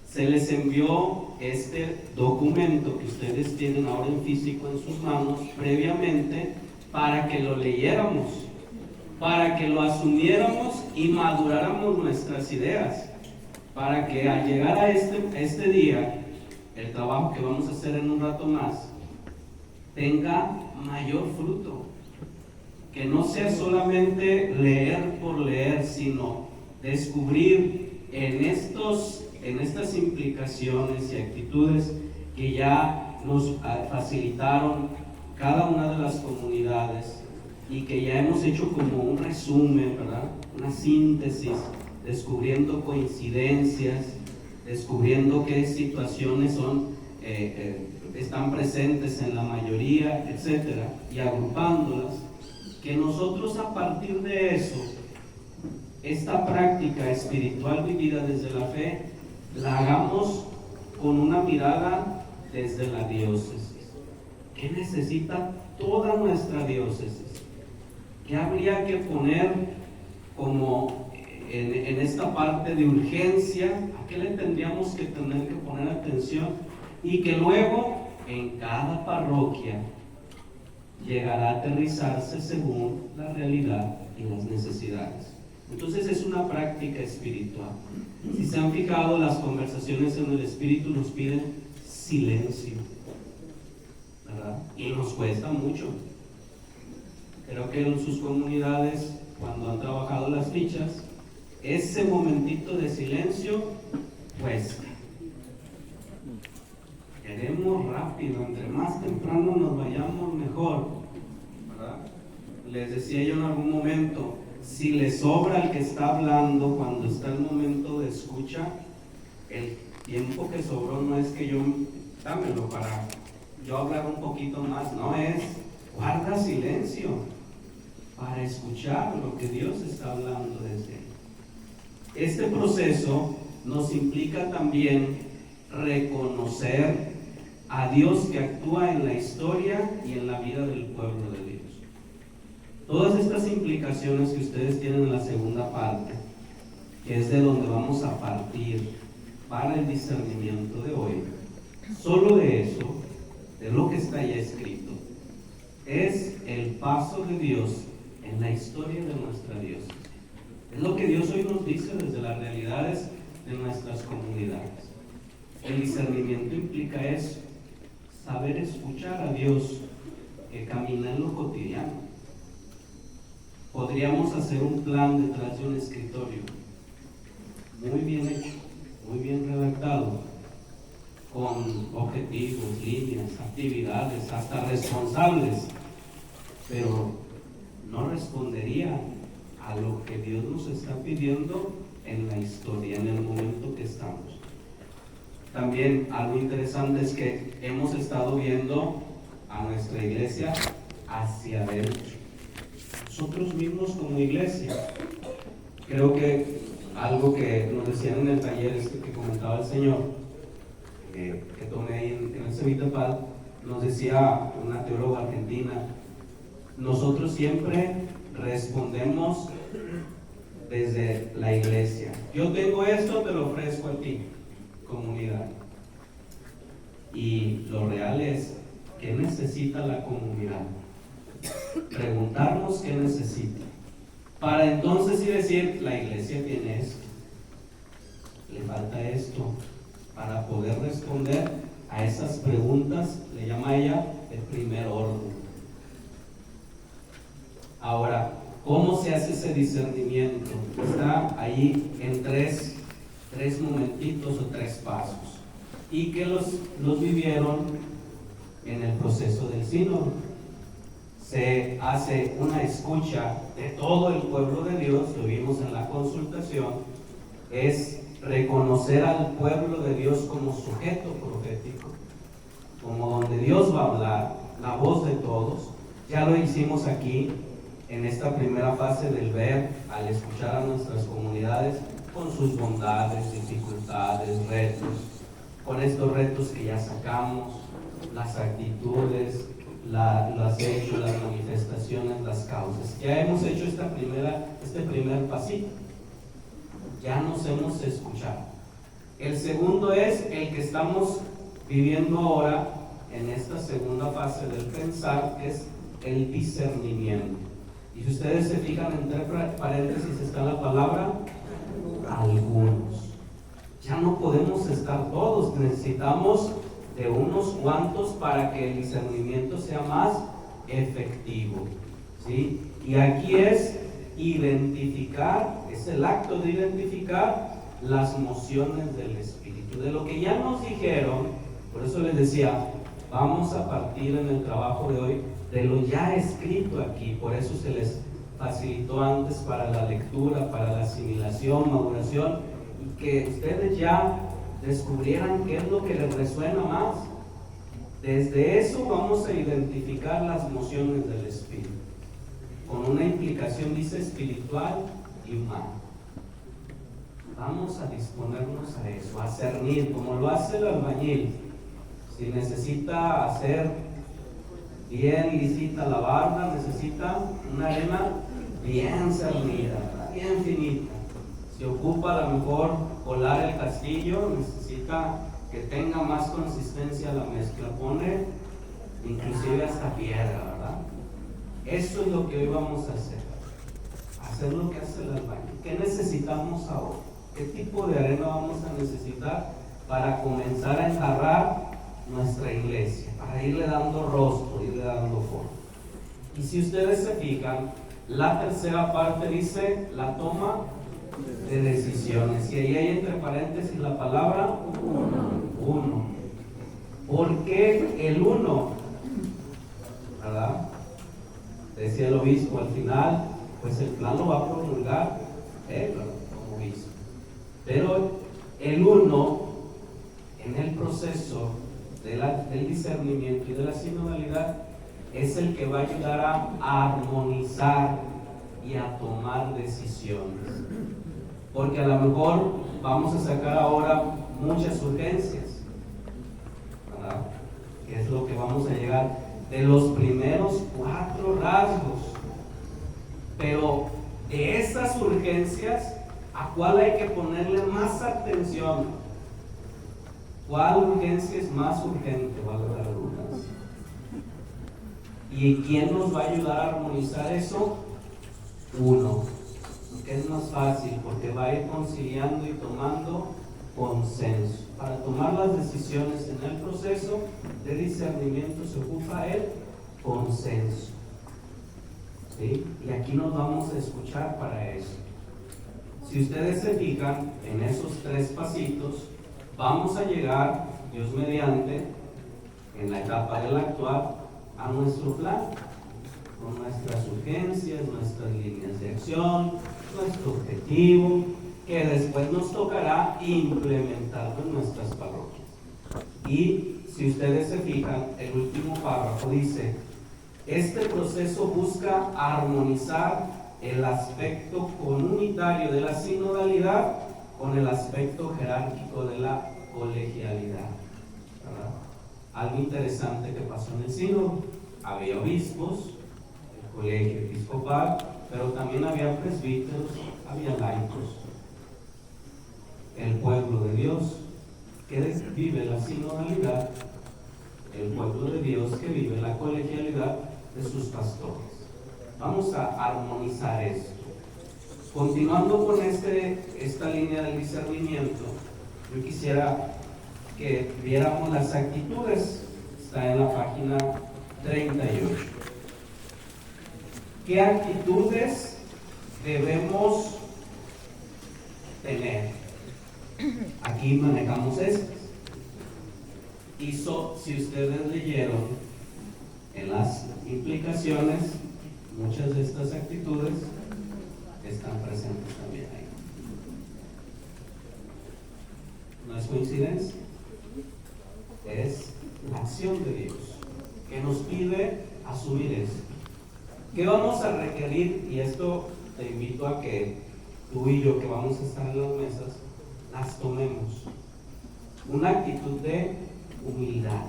Se les envió este documento que ustedes tienen ahora en físico en sus manos previamente para que lo leyéramos, para que lo asumiéramos y maduráramos nuestras ideas, para que al llegar a este día, el trabajo que vamos a hacer en un rato más, tenga mayor fruto, que no sea solamente leer por leer, sino descubrir en estas implicaciones y actitudes que ya nos facilitaron cada una de las comunidades y que ya hemos hecho como un resumen, ¿verdad? Una síntesis, descubriendo coincidencias, descubriendo qué situaciones están presentes en la mayoría, etcétera, y agrupándolas, que nosotros a partir de eso, esta práctica espiritual vivida desde la fe, la hagamos con una mirada desde la diócesis. ¿Qué necesita toda nuestra diócesis? ¿Qué habría que poner como en esta parte de urgencia? ¿A qué le tendríamos que tener que poner atención? Y que luego en cada parroquia llegará a aterrizarse según la realidad y las necesidades. Entonces es una práctica espiritual. Si se han fijado, las conversaciones en el espíritu nos piden silencio, ¿verdad? Y nos cuesta mucho. Creo que en sus comunidades, cuando han trabajado las fichas, ese momentito de silencio cuesta. Queremos rápido, entre más temprano nos vayamos mejor, ¿verdad? Les decía yo en algún momento, si le sobra al que está hablando cuando está el momento de escucha, el tiempo que sobró no es que yo, dámelo para yo hablar un poquito más, no, es guarda silencio para escuchar lo que Dios está hablando desde él. Este proceso nos implica también reconocer a Dios que actúa en la historia y en la vida del pueblo de Dios. Todas estas implicaciones que ustedes tienen en la segunda parte, que es de donde vamos a partir para el discernimiento de hoy, solo de eso, de lo que está ya escrito, es el paso de Dios en la historia de nuestra diócesis. Es lo que Dios hoy nos dice desde las realidades de nuestras comunidades. El discernimiento implica eso, saber escuchar a Dios que camina en lo cotidiano. Podríamos hacer un plan detrás de un escritorio, muy bien hecho, muy bien redactado, con objetivos, líneas, actividades, hasta responsables, pero no respondería a lo que Dios nos está pidiendo en la historia, en el momento que estamos. También algo interesante es que hemos estado viendo a nuestra iglesia hacia adentro. Nosotros mismos como iglesia, creo que algo que nos decían en el taller que comentaba el Señor, que tomé ahí en el Cevita, nos decía una teóloga argentina, nosotros siempre respondemos desde la iglesia. Yo tengo esto, te lo ofrezco a ti, comunidad. Y lo real es, ¿qué necesita la comunidad? Preguntarnos qué necesita. Para entonces sí decir, la iglesia tiene esto, le falta esto, para poder responder a esas preguntas, le llama ella el primer orden. Ahora, ¿cómo se hace ese discernimiento? Está ahí en tres momentitos o tres pasos, y que los vivieron en el proceso del sínodo. Se hace una escucha de todo el pueblo de Dios, lo vimos en la consultación, es reconocer al pueblo de Dios como sujeto profético, como donde Dios va a hablar, la voz de todos. Ya lo hicimos aquí en esta primera fase del ver, al escuchar a nuestras comunidades con sus bondades, dificultades, retos, con estos retos que ya sacamos, las actitudes, los hechos, las manifestaciones, las causas. Ya hemos hecho este primer pasito, ya nos hemos escuchado. El segundo es el que estamos viviendo ahora en esta segunda fase del pensar, que es el discernimiento. Y si ustedes se fijan, entre paréntesis está la palabra algunos. Ya no podemos estar todos, necesitamos de unos cuantos para que el discernimiento sea más efectivo, ¿sí? Y aquí es identificar, es el acto de identificar las mociones del Espíritu, de lo que ya nos dijeron. Por eso les decía, vamos a partir en el trabajo de hoy de lo ya escrito aquí, por eso se les facilitó antes para la lectura, para la asimilación, maduración, y que ustedes ya descubrieran qué es lo que les resuena más. Desde eso vamos a identificar las mociones del Espíritu, con una implicación, dice, espiritual y humana. Vamos a disponernos a eso, a cernir, como lo hace el albañil. Si necesita hacer bien lisita la barda, necesita una arena bien cernida, bien finita. Si ocupa a lo mejor colar el castillo, necesita que tenga más consistencia la mezcla, pone inclusive hasta piedra, ¿verdad? Eso es lo que hoy vamos a hacer lo que hace el albañil. ¿Qué necesitamos ahora? ¿Qué tipo de arena vamos a necesitar para comenzar a enjarrar nuestra iglesia, para irle dando rostro, irle dando forma? Y si ustedes se fijan, la tercera parte dice la toma de decisiones, y ahí hay entre paréntesis la palabra uno. ¿Por qué el uno? ¿Verdad? Decía el obispo al final, pues el plan lo va a promulgar él como obispo, pero el uno en el proceso del discernimiento y de la sinodalidad es el que va a ayudar a armonizar y a tomar decisiones, porque a lo mejor vamos a sacar ahora muchas urgencias, ¿verdad? Que es lo que vamos a llegar de los primeros 4 rasgos, pero de esas urgencias, ¿a cuál hay que ponerle más atención? ¿Cuál urgencia es más urgente? Valga la redundancia. ¿Y quién nos va a ayudar a armonizar eso? Uno, que es más fácil, porque va a ir conciliando y tomando consenso. Para tomar las decisiones en el proceso de discernimiento se ocupa el consenso, ¿sí? Y aquí nos vamos a escuchar para eso. Si ustedes se fijan en esos 3 pasitos, vamos a llegar, Dios mediante, en la etapa del actuar, a nuestro plan, con nuestras urgencias, nuestras líneas de acción, nuestro objetivo, que después nos tocará implementarlo en nuestras parroquias. Y si ustedes se fijan, el último párrafo dice: este proceso busca armonizar el aspecto comunitario de la sinodalidad con el aspecto jerárquico de la colegialidad, ¿verdad? Algo interesante que pasó en el sínodo: había obispos, el colegio episcopal, pero también había presbíteros, había laicos, el pueblo de Dios que vive la sinodalidad, el pueblo de Dios que vive la colegialidad de sus pastores. Vamos a armonizar esto. Continuando con esta línea del discernimiento, yo quisiera que viéramos las actitudes. Está en la página 38. ¿Qué actitudes debemos tener? Aquí manejamos estas. Y si ustedes leyeron en las implicaciones, muchas de estas actitudes están presentes también ahí. No es coincidencia, es la acción de Dios que nos pide asumir eso. ¿Qué vamos a requerir? Y esto te invito a que tú y yo, que vamos a estar en las mesas, las tomemos. Una actitud de humildad,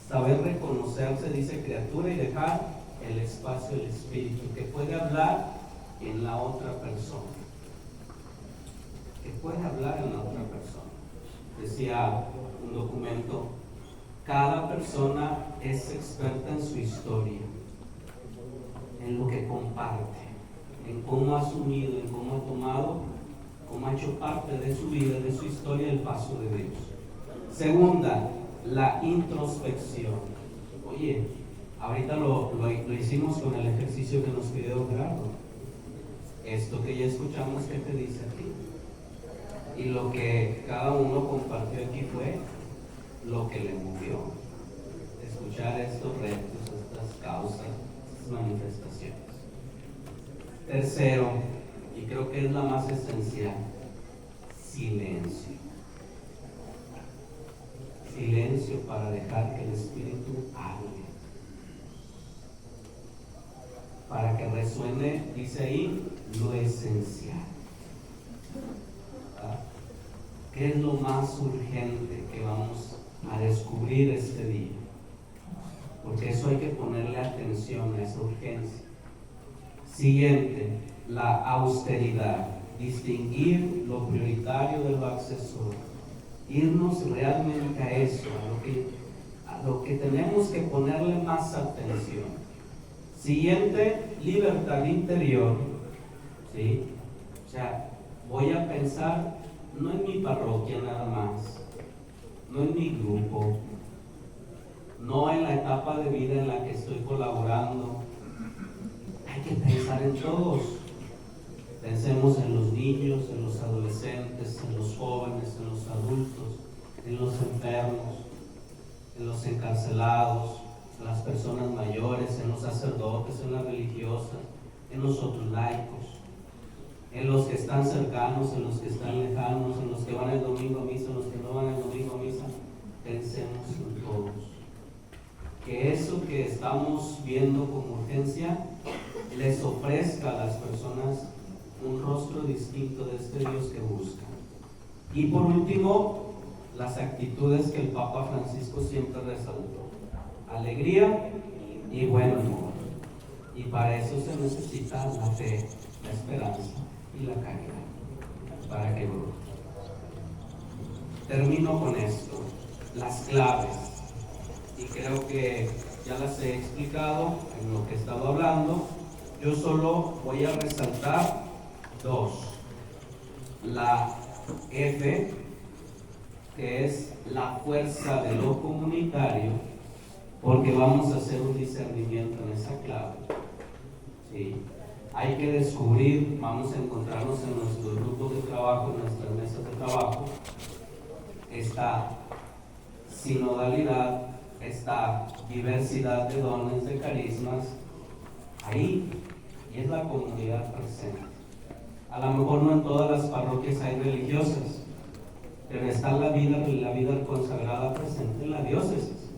saber reconocerse, dice criatura, y dejar el espacio del espíritu, que puede hablar en la otra persona, que puede hablar en la otra persona. Decía un documento, cada persona es experta en su historia, en lo que comparte, en cómo ha asumido, en cómo ha tomado, cómo ha hecho parte de su vida, de su historia, el paso de Dios. Segunda, la introspección. Oye, ahorita lo hicimos con el ejercicio que nos pidió Gerardo. Esto que ya escuchamos, ¿qué te dice a ti? Y lo que cada uno compartió aquí fue lo que le movió. Escuchar estos retos, estas causas, estas manifestaciones. Tercero, y creo que es la más esencial, silencio. Silencio para dejar que el Espíritu hable. Para que resuene, dice ahí, lo esencial. ¿Verdad? ¿Qué es lo más urgente que vamos a descubrir este día? Porque eso hay que ponerle atención a esa urgencia. Siguiente, la austeridad. Distinguir lo prioritario de lo accesorio. Irnos realmente a eso, a lo que tenemos que ponerle más atención. Siguiente, libertad interior. ¿Sí? O sea, voy a pensar no en mi parroquia nada más, no en mi grupo, no en la etapa de vida en la que estoy colaborando. Hay que pensar en todos. Pensemos en los niños, en los adolescentes, en los jóvenes, en los adultos, en los enfermos, en los encarcelados, en las personas mayores, en los sacerdotes, en las religiosas, en los otros laicos, en los que están cercanos, en los que están lejanos, en los que van el domingo a misa, en los que no van el domingo a misa. Pensemos en todos. Que eso que estamos viendo como urgencia les ofrezca a las personas un rostro distinto de este Dios que buscan. Y por último, las actitudes que el Papa Francisco siempre resaltó: alegría y buen humor. Y para eso se necesita la fe, la esperanza y la caridad, para que brille. Termino con esto, las claves, y creo que ya las he explicado en lo que he estado hablando. Yo solo voy a resaltar dos. La F, que es la fuerza de lo comunitario, porque vamos a hacer un discernimiento en esa clave. ¿Sí? Hay que descubrir, vamos a encontrarnos en nuestros grupos de trabajo, en nuestras mesas de trabajo, esta sinodalidad, esta diversidad de dones, de carismas, ahí, y es la comunidad presente. A lo mejor no en todas las parroquias hay religiosas, pero está la vida consagrada presente en la diócesis.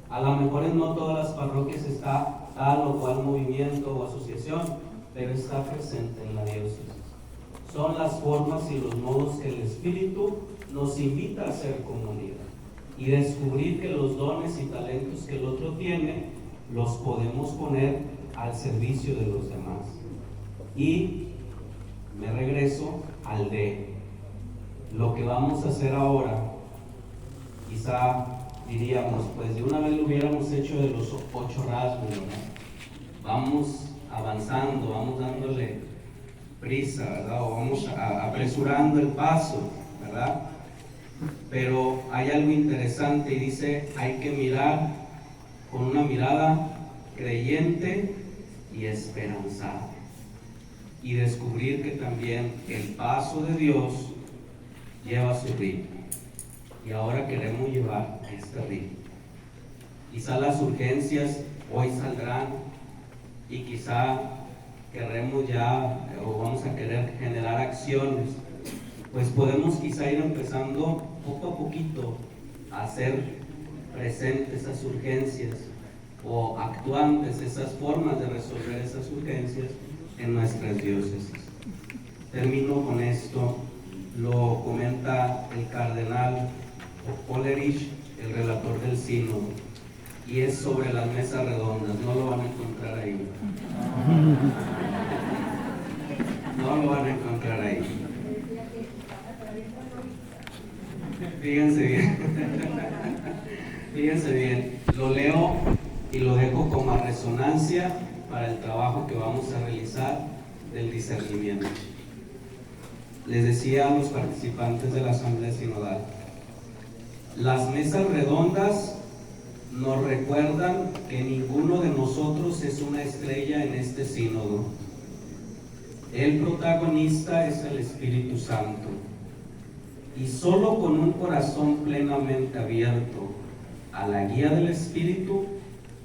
A lo mejor en no todas las parroquias está tal o cual movimiento o asociación, pero está presente en la diócesis. Son las formas y los modos que el Espíritu nos invita a hacer comunidad y descubrir que los dones y talentos que el otro tiene los podemos poner al servicio de los demás. Y me regreso al D. Lo que vamos a hacer ahora, quizá diríamos, pues de una vez lo hubiéramos hecho de los 8 rasgos, ¿no? Vamos avanzando, vamos dándole prisa, ¿verdad? O vamos apresurando el paso, ¿verdad? pero hay algo interesante y dice, hay que mirar con una mirada creyente y esperanzada, y descubrir que también el paso de Dios lleva su ritmo, y ahora queremos llevar este ritmo. Quizá las urgencias hoy saldrán, y quizá queremos ya, o vamos a querer generar acciones, pues podemos quizá ir empezando poco a poquito a hacer presentes esas urgencias, o actuantes esas formas de resolver esas urgencias en nuestras diócesis. Termino con esto, lo comenta el cardenal Coleridge, el relator del sínodo, y es sobre las mesas redondas. No lo van a encontrar ahí. No lo van a encontrar ahí. Fíjense bien. Fíjense bien. Lo leo y lo dejo como resonancia para el trabajo que vamos a realizar del discernimiento. Les decía a los participantes de la Asamblea Sinodal, las mesas redondas nos recuerdan que ninguno de nosotros es una estrella en este sínodo. El protagonista es el Espíritu Santo, y solo con un corazón plenamente abierto a la guía del Espíritu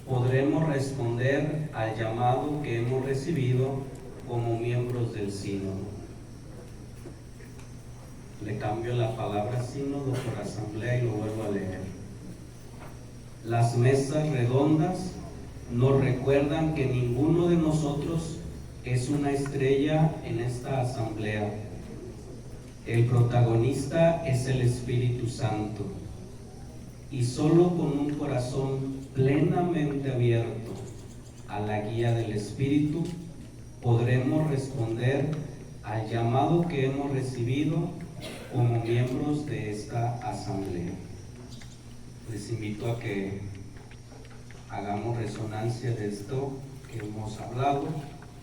podremos responder al llamado que hemos recibido como miembros del sínodo. Le cambio la palabra sínodo por asamblea y lo vuelvo a leer. Las mesas redondas nos recuerdan que ninguno de nosotros es una estrella en esta asamblea. El protagonista es el Espíritu Santo, y solo con un corazón plenamente abierto a la guía del Espíritu podremos responder al llamado que hemos recibido como miembros de esta asamblea. Les invito a que hagamos resonancia de esto que hemos hablado,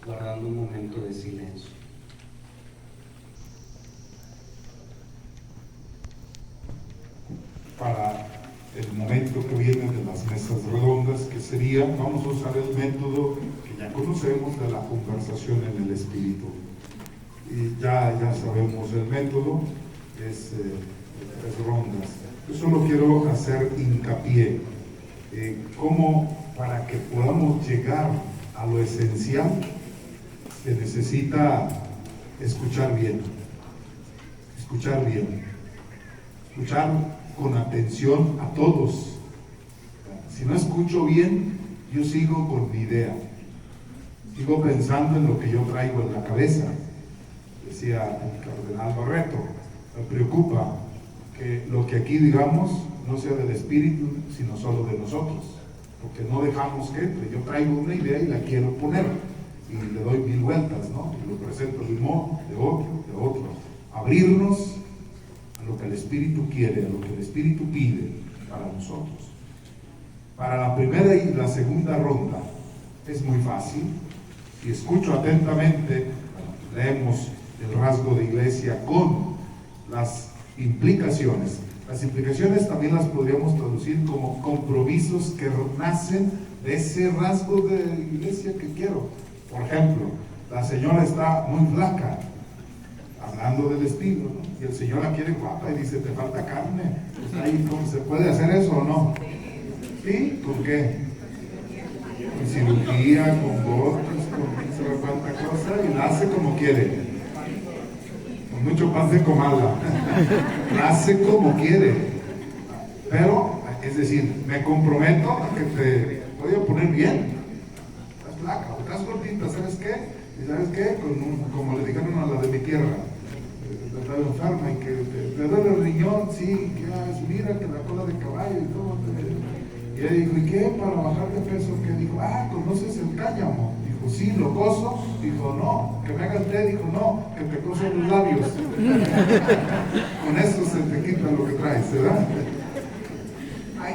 guardando un momento de silencio. Para el momento que viene de las mesas redondas, que sería, vamos a usar el método que ya conocemos de la conversación en el Espíritu. Y ya sabemos el método, es tres rondas. Yo solo quiero hacer hincapié, cómo para que podamos llegar a lo esencial, se necesita escuchar bien, escuchar con atención a todos. Si no escucho bien, yo sigo con mi idea, sigo pensando en lo que yo traigo en la cabeza. Decía el cardenal Barreto, me preocupa que lo que aquí digamos no sea del Espíritu, sino solo de nosotros, porque no dejamos que entre. Yo traigo una idea y la quiero poner, y le doy 1000 vueltas, ¿no? Y lo presento de un modo, de otro. Abrirnos a lo que el Espíritu quiere, a lo que el Espíritu pide para nosotros. Para la primera y la segunda ronda es muy fácil. Si escucho atentamente, leemos el rasgo de iglesia con las implicaciones. Las implicaciones también las podríamos traducir como compromisos que nacen de ese rasgo de iglesia que quiero. Por ejemplo, la señora está muy flaca, hablando del estilo, ¿no? Y el Señor la quiere guapa y dice, te falta carne. Pues ahí, ¿cómo se puede hacer eso o no? ¿Sí? ¿Con qué? Con cirugía, con botox, con no sé cuánta cosa, y la hace como quiere. Con mucho pan de comala. La hace como quiere. Pero, es decir, me comprometo a que te voy a poner bien. Estás flaca o estás gordita, ¿sabes qué? ¿Y sabes qué? Como le dijeron a la de mi tierra, estaba enferma y que te duele el riñón, sí, que mira que la cola de caballo y todo. Y ella dijo, ¿y qué? Para bajar de peso, que dijo, ¿conoces el cáñamo? Dijo, sí, lo coso. Dijo, no, que me haga el té. Dijo, no, que te coso los labios. Con eso se te quita lo que traes, ¿verdad?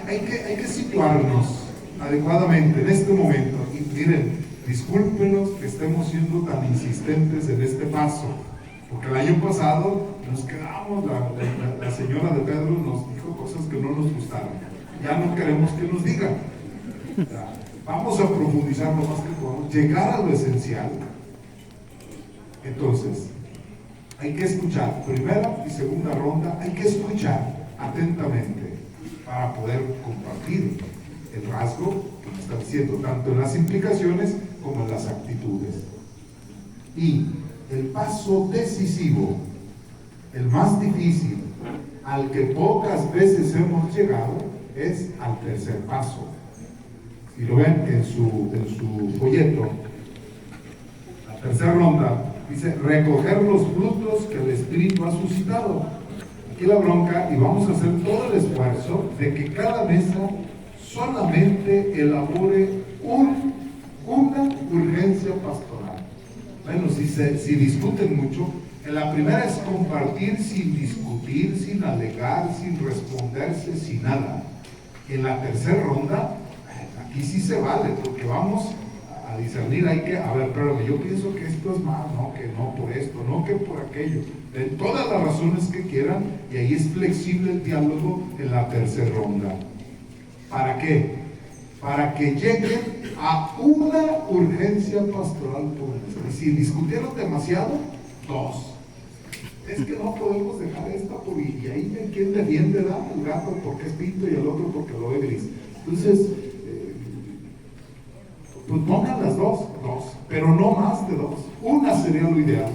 Hay que situarnos adecuadamente en este momento. Y miren, discúlpenos que estemos siendo tan insistentes en este paso, Porque el año pasado nos quedamos, la señora de Pedro nos dijo cosas que no nos gustaron. Ya no queremos que nos digan. Vamos a profundizar lo más que podamos, llegar a lo esencial. Entonces, hay que escuchar, primera y segunda ronda, hay que escuchar atentamente para poder compartir el rasgo que me está diciendo, tanto en las implicaciones como en las actitudes. Y el paso decisivo, el más difícil, al que pocas veces hemos llegado, es al tercer paso. Si lo ven en su folleto, la tercera ronda dice recoger los frutos que el Espíritu ha suscitado. Aquí la bronca, y vamos a hacer todo el esfuerzo de que cada mesa solamente elabore una urgencia pastoral. Bueno, si discuten mucho, en la primera es compartir sin discutir, sin alegar, sin responderse, sin nada. En la tercera ronda, aquí sí se vale, porque vamos a discernir, hay que, a ver, espérame, yo pienso que esto es mal, no, que no por esto, no que por aquello, de todas las razones que quieran, y ahí es flexible el diálogo en la tercera ronda. ¿Para qué? Para que lleguen a una urgencia pastoral por mes. Y si discutieron demasiado, dos. Es que no podemos dejar esta por y ahí quien defiende, ¿da? El gato porque es pinto y el otro porque lo ve gris. Entonces, pues pongan las dos, pero no más de dos. Una sería lo ideal,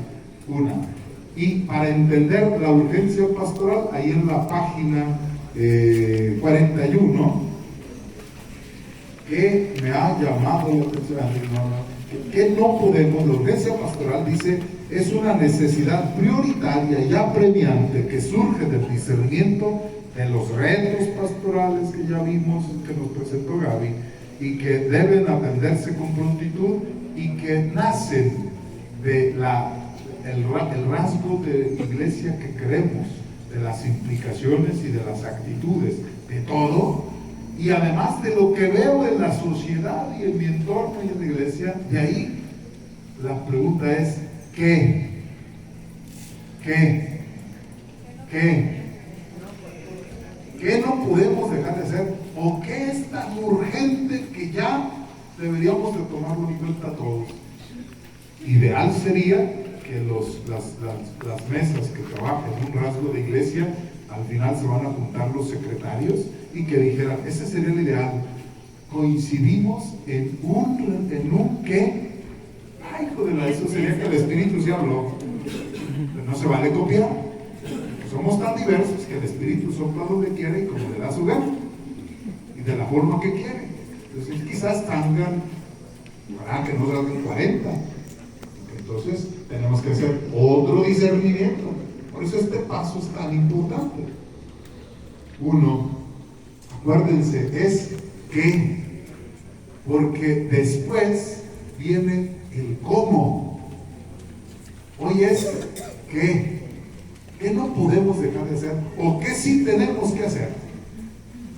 una. Y para entender la urgencia pastoral, ahí en la página 41, que me ha llamado la atención, que no podemos, la urgencia pastoral dice, es una necesidad prioritaria y apremiante que surge del discernimiento de los retos pastorales que ya vimos, que nos presentó Gaby, y que deben atenderse con prontitud y que nacen de el rasgo de iglesia que queremos, de las implicaciones y de las actitudes, de todo, y además de lo que veo en la sociedad y en mi entorno y en la iglesia. De ahí la pregunta es ¿qué no podemos dejar de hacer? ¿O qué es tan urgente que ya deberíamos de tomarlo en cuenta todos? Ideal sería que las mesas que trabajan en un rasgo de iglesia, al final se van a juntar los secretarios y que dijeran, ese sería el ideal. Coincidimos en un qué. Ay, hijo de la, eso sería que el Espíritu se habló. No se vale copiar. Somos tan diversos que el Espíritu sopla donde quiere y como le da su gana. Y de la forma que quiere. Entonces quizás salgan, para que no salgan 40. Entonces tenemos que hacer otro discernimiento. Por eso este paso es tan importante. Uno, acuérdense, es qué. Porque después viene el cómo. Hoy es qué. ¿Qué no podemos dejar de hacer? ¿O qué sí tenemos que hacer?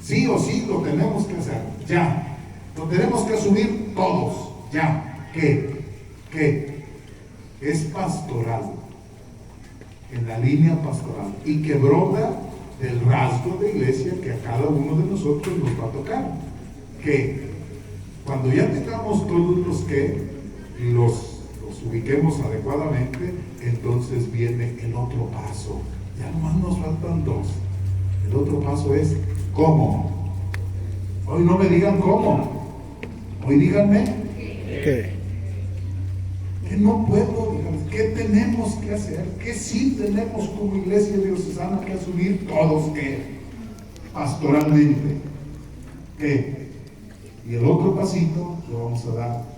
Sí o sí lo tenemos que hacer. Ya. Lo tenemos que asumir todos. Ya. ¿Qué? Es pastoral. En la línea pastoral. Y que brota del rasgo de iglesia que a cada uno de nosotros nos va a tocar. ¿Qué? Cuando ya tengamos todos los que y los ubiquemos adecuadamente, entonces viene el otro paso. Ya nomás nos faltan dos. El otro paso es ¿cómo? Hoy no me digan cómo. Hoy díganme ¿qué? ¿Qué no puedo? ¿Qué tenemos que hacer? ¿Qué sí tenemos como iglesia diocesana que asumir todos? ¿Qué? Pastoralmente. ¿Qué? Y el otro pasito lo vamos a dar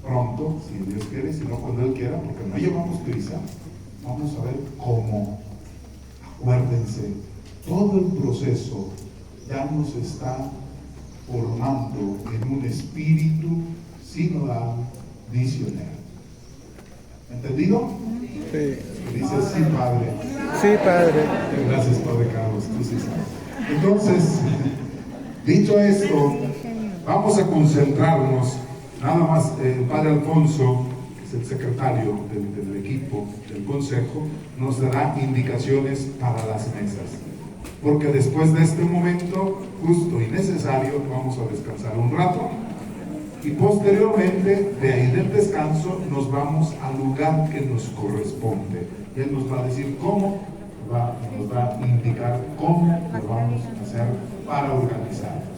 pronto, si Dios quiere, si no cuando Él quiera, porque no llevamos prisa. Vamos a ver cómo. Acuérdense, todo el proceso ya nos está formando en un espíritu sinodal misionero. ¿Entendido? Sí. Dice sí, Padre. Sí, Padre. Gracias, Padre Carlos. Tú sí sabes. Entonces, dicho esto, vamos a concentrarnos. Nada más, Padre Alfonso, es el secretario del equipo del consejo, nos dará indicaciones para las mesas. Porque después de este momento justo y necesario vamos a descansar un rato y posteriormente de ahí del descanso nos vamos al lugar que nos corresponde. Él nos va a decir cómo, nos va a indicar cómo lo vamos a hacer para organizarnos.